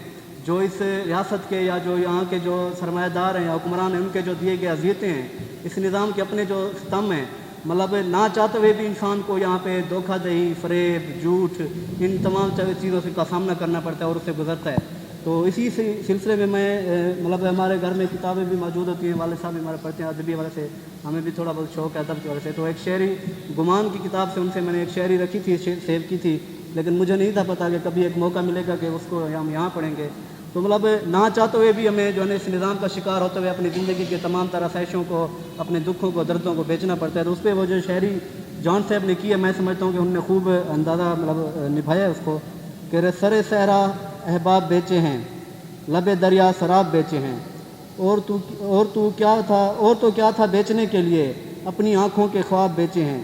جو اس ریاست کے یا جو یہاں کے جو سرمایہ دار ہیں یا حکمران ہیں ان کے جو دیے گئے اذیتیں ہیں، اس نظام کے اپنے جو ستم ہیں، مطلب نہ چاہتے ہوئے بھی انسان کو یہاں پہ دھوکہ دہی، فریب، جھوٹ، ان تمام چیزوں کا سامنا کرنا پڑتا ہے اور اس سے گزرتا ہے۔ تو اسی سلسلے میں مطلب ہمارے گھر میں کتابیں بھی موجود ہوتی ہیں، والد صاحب بھی ہمارے پڑھتے ہیں ادبی والے سے، ہمیں بھی تھوڑا بہت شوق ہے ادب کی وجہ سے۔ تو ایک شاعری گمان کی کتاب سے ان سے میں نے ایک شاعری رکھی تھی، سیو کی تھی، لیکن مجھے نہیں تھا پتہ کہ کبھی ایک موقع ملے گا کہ اس کو ہم یہاں پڑھیں گے۔ تو مطلب نہ چاہتے ہوئے بھی ہمیں جو ہے اس نظام کا شکار ہوتے ہوئے اپنی زندگی کے تمام طرح آسائشوں کو، اپنے دکھوں کو، دردوں کو بیچنا پڑتا ہے۔ تو اس پہ وہ جو شاعری جان صاحب نے کی ہے، میں سمجھتا ہوں کہ انہوں نے خوب اندازہ مطلب نبھایا ہے اس کو کہ سر صحرا احباب بیچے ہیں، لب دریا شراب بیچے ہیں، اور تو کیا تھا بیچنے کے لیے، اپنی آنکھوں کے خواب بیچے ہیں،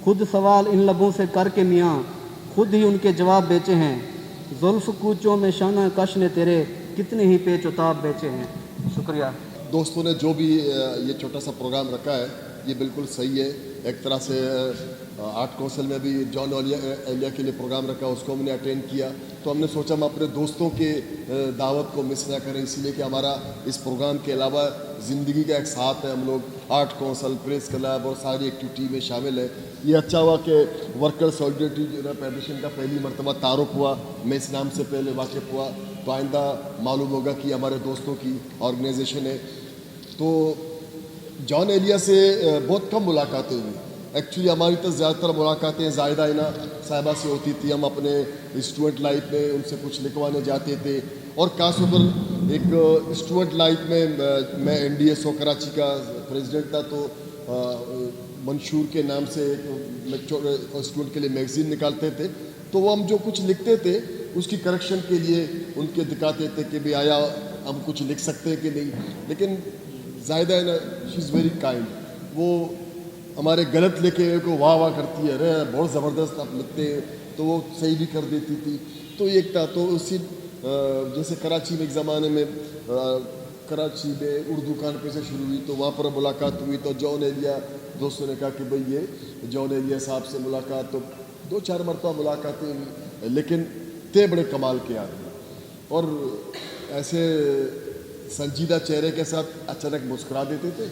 خود سوال ان لبوں سے کر کے میاں خود ہی ان کے جواب بیچے ہیں، زلف کوچوں میں شانہ کش نے تیرے کتنے ہی پیچ و تاب بیچے ہیں۔ شکریہ۔ دوستوں نے جو بھی یہ چھوٹا سا پروگرام رکھا ہے یہ بالکل صحیح ہے۔ ایک طرح سے آرٹ کونسل میں بھی جان ایلیا کے لیے پروگرام رکھا، اس کو ہم نے اٹینڈ کیا، تو ہم نے سوچا ہم اپنے دوستوں کے دعوت کو مس نہ کریں، اسی لیے کہ ہمارا اس پروگرام کے علاوہ زندگی کا ایک ساتھ ہے، ہم لوگ آرٹ کونسل، پریس کلب اور ساری ایکٹیویٹی میں شامل ہیں۔ یہ اچھا ہوا کہ ورکر سولیڈریٹی فیڈریشن کا پہلی مرتبہ تعارف ہوا، میں اس نام سے پہلے واقف ہوا، تو آئندہ معلوم ہوگا کہ ہمارے دوستوں کی آرگنائزیشن ہے۔ تو جان ایلیا سے بہت کم ملاقاتیں ہوئی، ایکچولی ہماری تو زیادہ تر ملاقاتیں زائدہ اینا صاحبہ سے ہوتی تھی، ہم اپنے اسٹوڈنٹ لائف میں ان سے کچھ لکھوانے جاتے تھے، اور خاص طور پر ایک اسٹوڈنٹ لائف میں میں N D S O Karachi کا پریزیڈنٹ تھا، تو منشور کے نام سے اسٹوڈنٹ کے لیے میگزین نکالتے تھے، تو وہ ہم جو کچھ لکھتے تھے اس کی کریکشن کے لیے ان کے دکھاتے تھے کہ بھی آیا ہم کچھ لکھ سکتے ہیں کہ نہیں، لیکن زائدہ ہے نا شی از ویری کائنڈ، وہ ہمارے غلط لکھے ہوئے کو واہ کرتی ہے، رہے بہت زبردست آپ لکھتے ہیں، تو وہ صحیح بھی کر دیتی تھی۔ تو ایک تھا، تو اسی جیسے کراچی میں ایک زمانے میں کراچی میں اردو کانفرنس سے شروع ہوئی، تو وہاں پر ملاقات ہوئی، تو جان ایلیا دوستوں نے کہا کہ بھئی یہ جان ایلیا صاحب سے ملاقات، تو 2-4 مرتبہ ملاقاتیں ہوئی، لیکن تھے بڑے کمال کے آدمی، اور ایسے سنجیدہ چہرے کے ساتھ اچانک مسکرا دیتے تھے،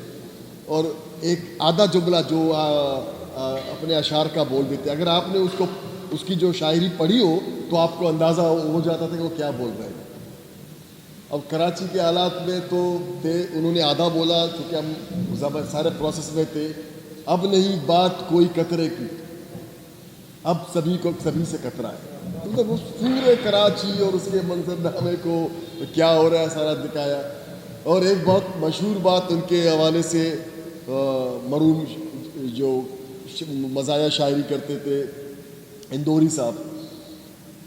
اور ایک آدھا جملہ جو اپنے اشعار کا بول دیتے، اگر آپ نے اس کی جو شاعری پڑھی ہو تو آپ کو اندازہ ہو جاتا تھا کہ وہ کیا بول رہے ہیں۔ اب کراچی کے حالات میں تو انہوں نے آدھا بولا، چونکہ ہم سارے پروسیس میں تھے، اب نہیں بات کوئی قطرے کی، اب سبھی سے قطرہ ہے، تو پورے کراچی اور اس کے منظرنامے کو کیا ہو رہا ہے سارا دکھایا۔ اور ایک بہت مشہور بات ان کے حوالے سے، مرحوم جو مزایا شاعری کرتے تھے اندوری صاحب،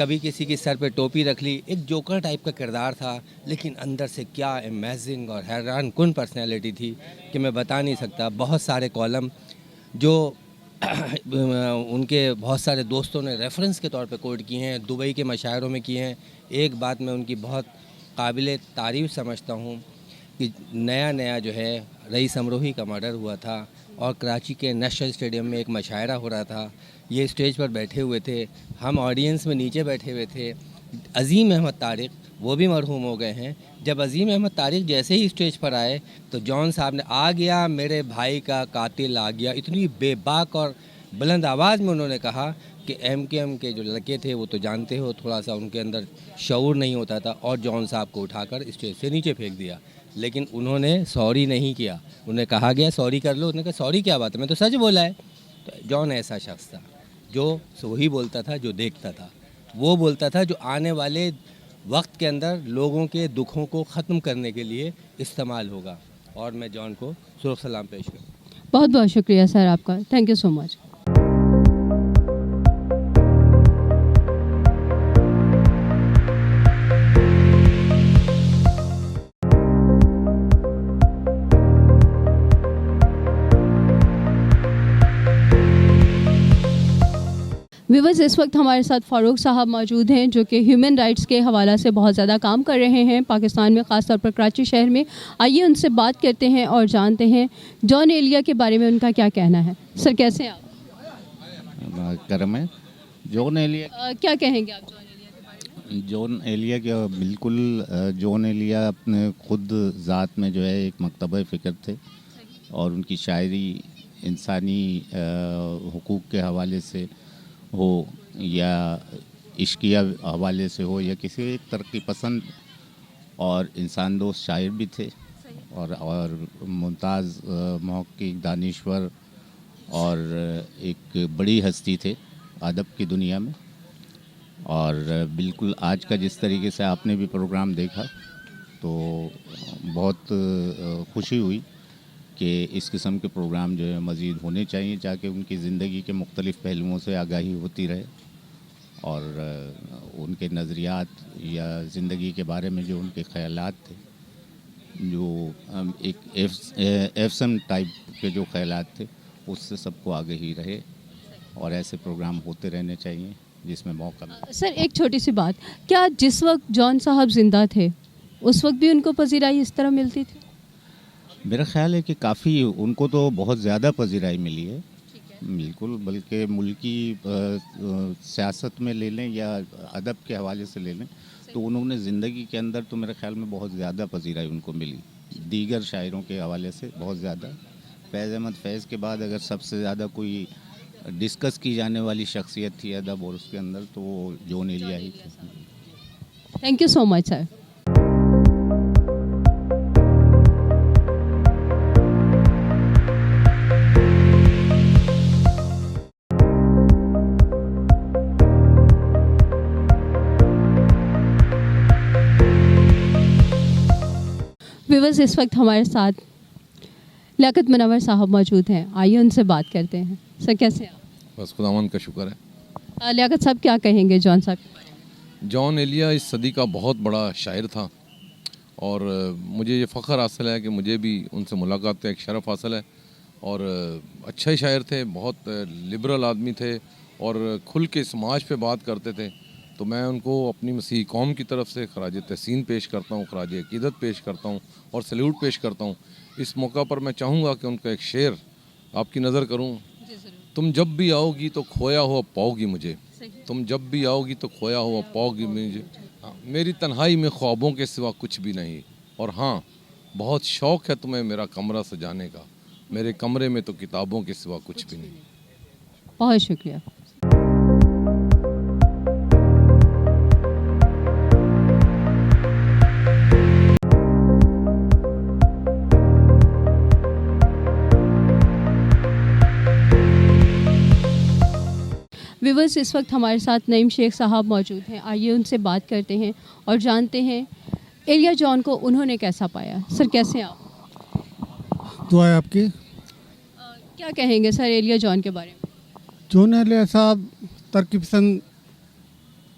کبھی کسی کی سر پہ ٹوپی رکھ لی، ایک جوکر ٹائپ کا کردار تھا، لیکن اندر سے کیا امیزنگ اور حیران کن پرسنالٹی تھی کہ میں بتا نہیں سکتا. بہت سارے کالم جو ان کے بہت سارے دوستوں نے ریفرنس کے طور پہ کوٹ کیے ہیں، دبئی کے مشاعروں میں کیے ہیں. ایک بات میں ان کی بہت قابل تعریف سمجھتا ہوں کہ نیا جو ہے رئیس امروہی کا مرڈر ہوا تھا اور کراچی کے نیشنل اسٹیڈیم میں ایک مشاعرہ ہو رہا تھا. یہ اسٹیج پر بیٹھے ہوئے تھے، ہم آڈینس میں نیچے بیٹھے ہوئے تھے. عظیم احمد طارق وہ بھی مرحوم ہو گئے ہیں. جب عظیم احمد طارق جیسے ہی اسٹیج پر آئے تو جان صاحب نے آ گیا میرے بھائی کا قاتل آ گیا، اتنی بے باک اور بلند آواز میں انہوں نے کہا کہ ایم کے جو لڑکے تھے وہ تو جانتے ہو تھوڑا سا ان کے اندر شعور نہیں ہوتا تھا، اور جان صاحب کو اٹھا کر اسٹیج سے نیچے پھینک دیا. لیکن انہوں نے سوری نہیں کیا. انہیں کہا گیا سوری کر لو، انہوں نے کہا سوری کیا بات ہے، میں تو سچ بولا ہے. تو جان ایسا شخص تھا جو وہی بولتا تھا جو دیکھتا تھا، وہ بولتا تھا جو آنے والے وقت کے اندر لوگوں کے دکھوں کو ختم کرنے کے لیے استعمال ہوگا. اور میں جان کو سرخ سلام پیش کروں. بہت بہت شکریہ سر آپ کا، thank you so much. Viewers, اس وقت ہمارے ساتھ فاروق صاحب موجود ہیں جو کہ ہیومن رائٹس کے حوالہ سے بہت زیادہ کام کر رہے ہیں پاکستان میں، خاص طور پر کراچی شہر میں. آئیے ان سے بات کرتے ہیں اور جانتے ہیں جان ایلیا کے بارے میں ان کا کیا کہنا ہے. سر کیسے ہیں آپ؟ کرم ہے. جان ایلیا کیا کہیں گے آپ جان ایلیا کے بارے میں؟ جان ایلیا کے بالکل جان ایلیا اپنے خود ذات میں جو ہے ایک مکتبہ فکر تھے، اور ان کی شاعری انسانی حقوق کے حوالے سے ہو یا عشقیہ حوالے سے ہو یا کسی ایک ترقی پسند اور انسان دوست شاعر بھی تھے، اور ممتاز محقق، دانشور اور ایک بڑی ہستی تھے ادب کی دنیا میں. اور بالکل آج کا جس طریقے سے آپ نے بھی پروگرام دیکھا تو بہت خوشی ہوئی کہ اس قسم کے پروگرام جو ہے مزید ہونے چاہیے تاکہ ان کی زندگی کے مختلف پہلوؤں سے آگاہی ہوتی رہے، اور ان کے نظریات یا زندگی کے بارے میں جو ان کے خیالات تھے، جو ایک ایفسم ٹائپ کے جو خیالات تھے، اس سے سب کو آگاہی رہے، اور ایسے پروگرام ہوتے رہنے چاہیے جس میں موقع ملے. سر ایک چھوٹی سی بات، کیا جس وقت جان صاحب زندہ تھے اس وقت بھی ان کو پذیرائی اس طرح ملتی تھی؟ میرا خیال ہے کہ کافی ان کو تو بہت زیادہ پذیرائی ملی ہے، بالکل. بلکہ ملکی سیاست میں لے لیں یا ادب کے حوالے سے لے لیں تو انہوں نے زندگی کے اندر تو میرے خیال میں بہت زیادہ پذیرائی ان کو ملی، دیگر شاعروں کے حوالے سے بہت زیادہ. فیض احمد فیض کے بعد اگر سب سے زیادہ کوئی ڈسکس کی جانے والی شخصیت تھی ادب اور اس کے اندر تو وہ جان ایلیا ہی تھے. Thank you so much sir. Viewers, اس وقت ہمارے ساتھ لیاقت منور صاحب موجود ہیں، آئیے ان سے بات کرتے ہیں. سر کیسے ہیں آپ؟ بس خداوند کا شکر ہے. لیاقت صاحب کیا کہیں گے جان صاحب کے بارے میں؟ جان ایلیا اس صدی کا بہت بڑا شاعر تھا، اور مجھے یہ فخر حاصل ہے کہ مجھے بھی ان سے ملاقات کا ایک شرف حاصل ہے. اور اچھے شاعر تھے، بہت لبرل آدمی تھے، اور کھل کے سماج پہ بات کرتے تھے. تو میں ان کو اپنی مسیحی قوم کی طرف سے خراج تحسین پیش کرتا ہوں، خراج عقیدت پیش کرتا ہوں اور سیلیوٹ پیش کرتا ہوں. اس موقع پر میں چاہوں گا کہ ان کا ایک شعر آپ کی نظر کروں. تم جب بھی آؤ گی تو کھویا ہوا پاؤ گی مجھے، تم جب بھی آؤ گی تو کھویا ہوا پاؤ گی مجھے. میری تنہائی میں خوابوں کے سوا کچھ بھی نہیں، اور ہاں بہت شوق ہے تمہیں میرا کمرہ سجانے کا، میرے کمرے میں تو کتابوں کے سوا کچھ بھی نہیں. بہت شکریہ. ویورز، اس وقت ہمارے ساتھ نعیم شیخ صاحب موجود ہیں، آئیے ان سے بات کرتے ہیں اور جانتے ہیں ایلیا جان کو انہوں نے کیسا پایا. سر کیسے ہیں آپ؟ دعا ہے آپ کی. کیا کہیں گے سر ایلیا جان کے بارے میں؟ جان ایلیا صاحب ترقی پسند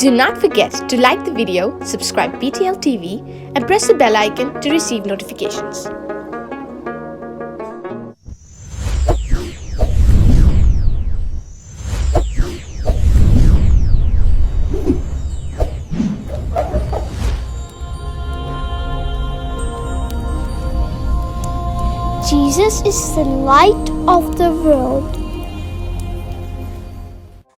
Do not forget to like the video, subscribe PTL TV and press the bell icon to receive notifications. Jesus is the light of the world.